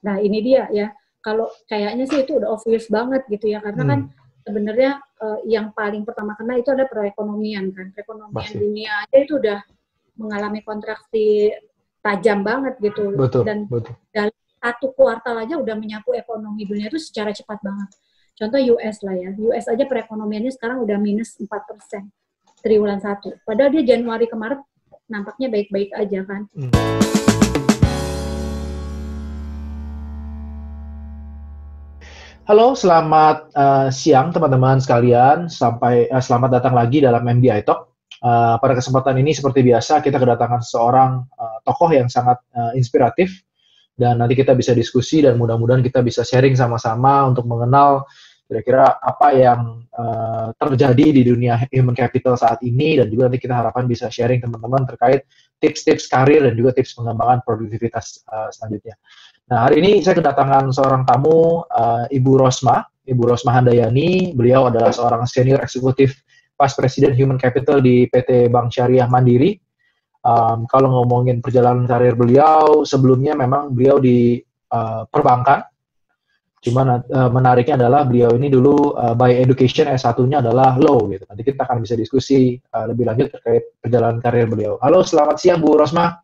Nah, ini dia ya. Kalau kayaknya sih itu udah obvious banget gitu ya, karena kan sebenarnya yang paling pertama kena itu ada perekonomian kan. Perekonomian Pasti. dunia aja itu udah mengalami kontraksi tajam banget gitu. Betul, Dan betul. dalam satu kuartal aja udah menyapu ekonomi dunia itu secara cepat banget. Contoh US lah ya. US aja perekonomiannya sekarang udah minus 4% triwulan 1. Padahal dia Januari ke Maret nampaknya baik-baik aja kan. Halo, selamat siang teman-teman sekalian. Selamat datang lagi dalam MDI Talk. Pada kesempatan ini seperti biasa kita kedatangan seorang tokoh yang sangat inspiratif dan nanti kita bisa diskusi dan mudah-mudahan kita bisa sharing sama-sama untuk mengenal kira-kira apa yang terjadi di dunia human capital saat ini dan juga nanti kita harapkan bisa sharing teman-teman terkait tips-tips karir dan juga tips pengembangan produktivitas selanjutnya. Nah, hari ini saya kedatangan seorang tamu, Ibu Rosmah Handayani. Beliau adalah seorang senior eksekutif Vice President Human Capital di PT Bank Syariah Mandiri. Kalau ngomongin perjalanan karir beliau, sebelumnya memang beliau di perbankan. Cuman menariknya adalah beliau ini dulu by education S1-nya adalah law gitu. Nanti kita akan bisa diskusi lebih lanjut terkait perjalanan karir beliau. Halo, selamat siang Bu Rosmah.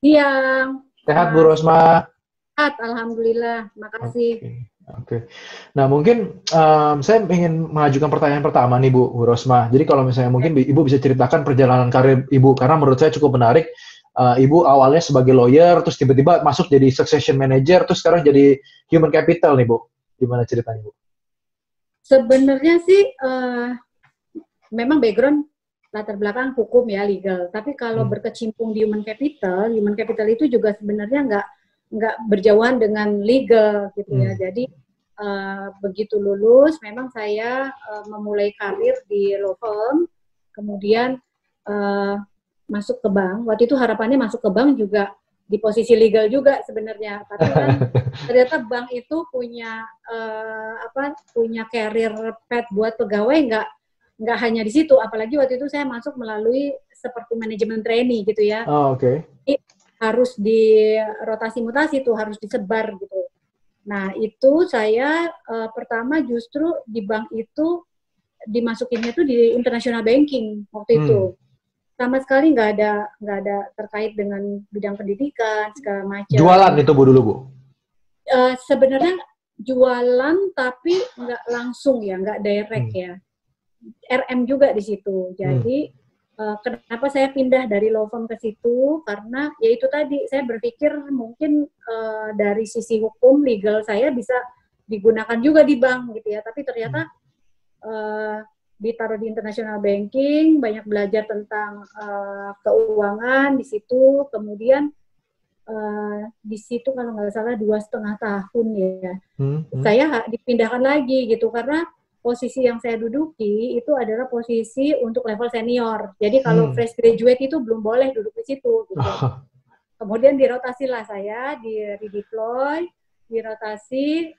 Siang, Sehat Bu Mas. Rosmah? Sehat, alhamdulillah. Makasih. Oke. Nah, mungkin saya ingin mengajukan pertanyaan pertama nih Bu Rosmah. Jadi kalau misalnya mungkin Ibu bisa ceritakan perjalanan karir Ibu, karena menurut saya cukup menarik. Ibu awalnya sebagai lawyer, terus tiba-tiba masuk jadi succession manager, terus sekarang jadi human capital nih Bu. Gimana ceritanya Bu? Sebenarnya sih memang background latar belakang hukum ya, legal. Tapi kalau berkecimpung di human capital itu juga sebenarnya nggak berjauhan dengan legal gitu ya. Jadi begitu lulus, memang saya memulai karir di law firm, kemudian masuk ke bank. Waktu itu harapannya masuk ke bank juga di posisi legal juga sebenarnya. Tapi kan ternyata bank itu punya punya career path buat pegawai nggak hanya di situ. Apalagi waktu itu saya masuk melalui seperti manajemen trainee gitu ya. Oh, oke. Jadi harus di rotasi mutasi tuh harus disebar gitu. Nah, itu saya pertama justru di bank itu dimasukinnya tuh di international banking waktu itu. Sama sekali nggak ada terkait dengan bidang pendidikan segala macam. Jualan itu Bu dulu Bu? Sebenarnya jualan tapi nggak langsung ya, nggak direct ya. RM juga di situ. Jadi kenapa saya pindah dari law firm ke situ? Karena ya itu tadi, saya berpikir mungkin dari sisi hukum legal saya bisa digunakan juga di bank gitu ya. Tapi ternyata ditaruh di international banking, banyak belajar tentang keuangan di situ. Kemudian di situ kalau nggak salah 2,5 tahun ya. Saya dipindahkan lagi gitu karena posisi yang saya duduki itu adalah posisi untuk level senior. Jadi kalau fresh graduate itu belum boleh duduk di situ. Gitu. Kemudian dirotasilah saya, di-redeploy, dirotasi,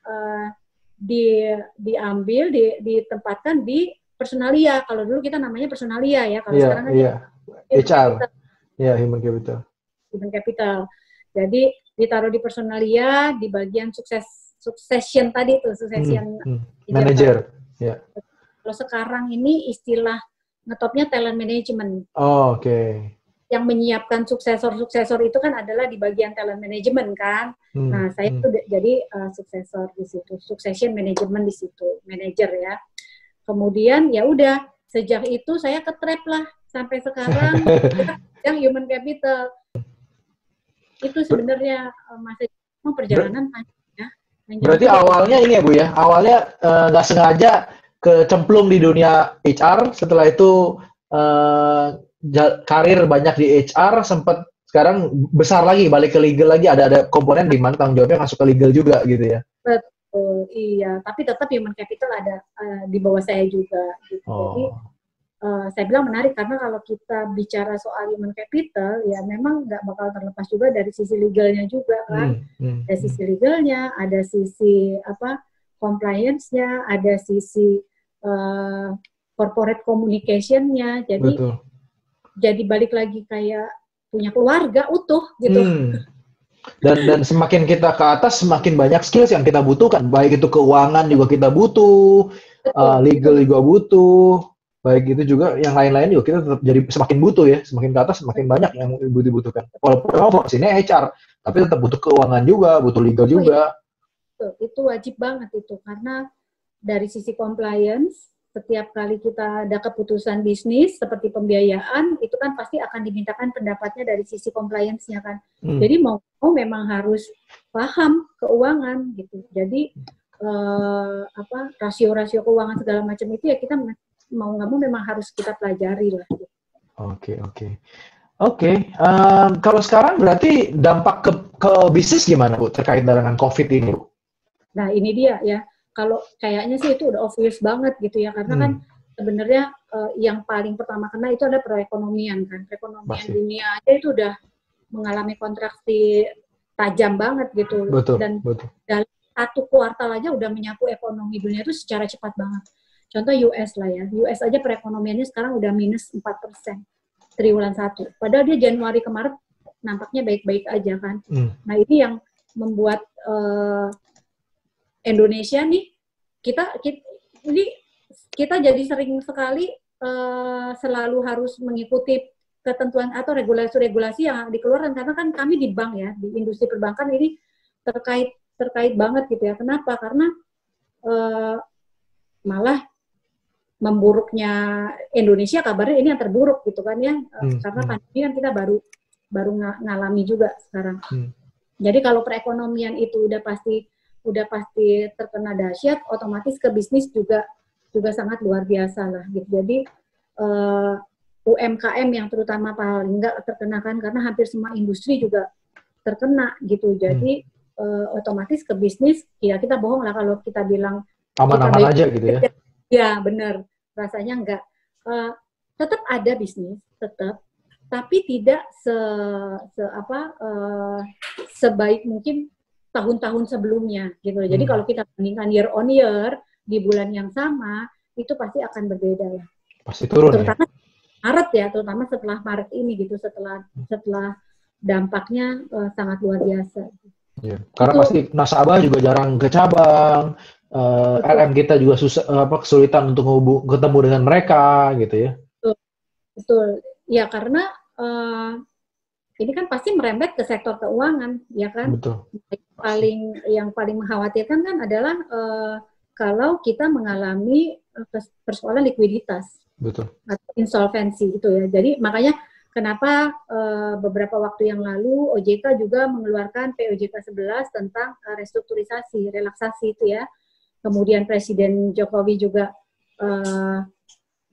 diambil, ditempatkan di personalia. Kalau dulu kita namanya personalia ya, kalau sekarang kan HR, human capital. Human capital. Jadi ditaruh di personalia, di bagian succession tadi tuh, succession manager. Yeah. Kalau sekarang ini istilah ngetopnya talent management. Oh, oke. Yang menyiapkan suksesor itu kan adalah di bagian talent management kan. Nah, saya tuh jadi suksesor di situ, succession management di situ, manager ya. Kemudian ya udah, sejak itu saya ke-trap lah sampai sekarang yang human capital. Itu sebenarnya masih perjalanan panjang ya. Berarti awalnya ini ya Bu ya, awalnya nggak sengaja kecemplung di dunia HR, setelah itu karir banyak di HR, sempat sekarang besar lagi, balik ke legal lagi, ada komponen di mana tanggung jawabnya masuk ke legal juga gitu ya. Betul, iya. Tapi tetap human capital ada di bawah saya juga. Gitu. Jadi saya bilang menarik karena kalau kita bicara soal human capital, ya memang nggak bakal terlepas juga dari sisi legalnya juga kan. Ada sisi legalnya, ada sisi compliance-nya, ada sisi corporate communication-nya. Jadi balik lagi kayak punya keluarga utuh gitu. Dan semakin kita ke atas, semakin banyak skills yang kita butuhkan. Baik itu keuangan juga kita butuh, Betul, legal betul, juga butuh, baik itu juga yang lain-lain juga kita tetap jadi semakin butuh ya. Semakin ke atas, semakin banyak yang dibutuhkan. Walaupun memang fokusnya HR, tapi tetap butuh keuangan juga, butuh legal oh ya, juga. betul. Itu wajib banget itu, karena dari sisi compliance, setiap kali kita ada keputusan bisnis seperti pembiayaan, itu kan pasti akan dimintakan pendapatnya dari sisi compliance-nya kan. Hmm. Jadi mau memang harus paham keuangan gitu. Jadi rasio-rasio keuangan segala macam itu ya kita mau nggak mau memang harus kita pelajari lah. Gitu. Oke. Kalau sekarang berarti dampak ke bisnis gimana Bu terkait dengan COVID ini Bu? Nah ini dia ya. Kalau kayaknya sih itu udah obvious banget gitu ya, karena kan sebenarnya yang paling pertama kena itu ada perekonomian kan. Perekonomian Pasti. dunia aja itu udah mengalami kontraksi tajam banget gitu. Betul. Dalam satu kuartal aja udah menyapu ekonomi dunia itu secara cepat banget. Contoh US lah ya. US aja perekonomiannya sekarang udah minus 4% triwulan 1. Padahal dia Januari ke Maret nampaknya baik-baik aja kan. Nah ini yang membuat Indonesia nih kita jadi sering sekali selalu harus mengikuti ketentuan atau regulasi-regulasi yang dikeluarkan, karena kan kami di bank ya, di industri perbankan ini terkait banget gitu ya. Kenapa? Karena malah memburuknya Indonesia kabarnya ini yang terburuk gitu kan ya, karena pandemi kan kita baru ngalami juga sekarang. Jadi kalau perekonomian itu udah pasti terkena dahsyat, otomatis ke bisnis juga sangat luar biasa lah gitu. Jadi UMKM yang terutama paling enggak terkena kan, karena hampir semua industri juga terkena gitu. Jadi otomatis ke bisnis ya kita bohong lah kalau kita bilang aman-aman aja gitu ya. Ya benar, rasanya enggak. Tetap ada bisnis, tapi tidak sebaik mungkin tahun-tahun sebelumnya gitu. Jadi kalau kita bandingkan year on year di bulan yang sama, itu pasti akan berbeda ya. Pasti turun terutama ya. Maret ya, terutama setelah Maret ini gitu, setelah dampaknya sangat luar biasa. Ya, karena itu, pasti nasabah juga jarang ke cabang, RM kita juga kesulitan untuk ketemu dengan mereka gitu ya. Betul. Ya karena ini kan pasti merembet ke sektor keuangan, ya kan? Betul. Yang paling mengkhawatirkan kan adalah kalau kita mengalami persoalan likuiditas. Betul. Atau insolvensi gitu ya. Jadi makanya kenapa beberapa waktu yang lalu OJK juga mengeluarkan POJK 11 tentang restrukturisasi, relaksasi itu ya. Kemudian Presiden Jokowi juga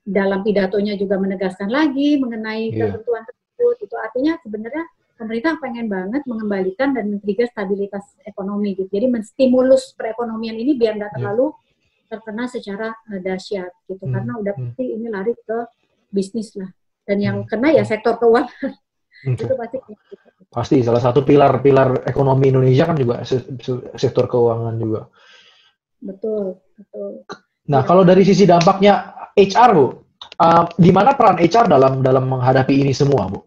dalam pidatonya juga menegaskan lagi mengenai ketentuan tersebut. Itu artinya sebenarnya pemerintah pengen banget mengembalikan dan men-trigger stabilitas ekonomi gitu. Jadi menstimulus perekonomian ini biar nggak terlalu terkena secara dahsyat gitu. Karena udah pasti ini lari ke bisnis lah. Dan yang kena ya sektor keuangan. Itu pasti salah satu pilar ekonomi Indonesia kan juga sektor keuangan juga. Betul. Nah, kalau dari sisi dampaknya HR, Bu, di mana peran HR dalam menghadapi ini semua, Bu?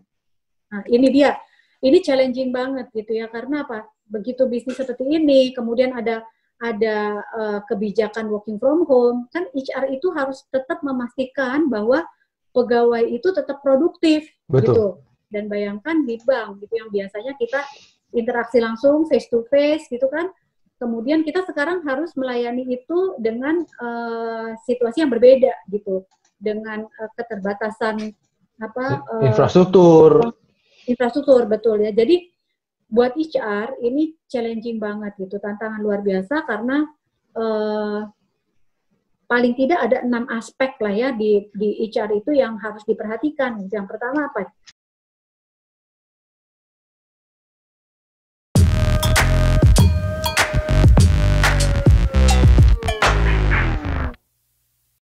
Nah, ini dia. Ini challenging banget gitu ya, karena apa? Begitu bisnis seperti ini, kemudian ada kebijakan working from home, kan HR itu harus tetap memastikan bahwa pegawai itu tetap produktif. Betul. Gitu. Dan bayangkan di bank gitu yang biasanya kita interaksi langsung face to face gitu kan, kemudian kita sekarang harus melayani itu dengan situasi yang berbeda gitu, dengan keterbatasan infrastruktur betul ya. Jadi buat HR ini challenging banget gitu, tantangan luar biasa karena paling tidak ada 6 aspek lah ya di HR itu yang harus diperhatikan. Yang pertama apa?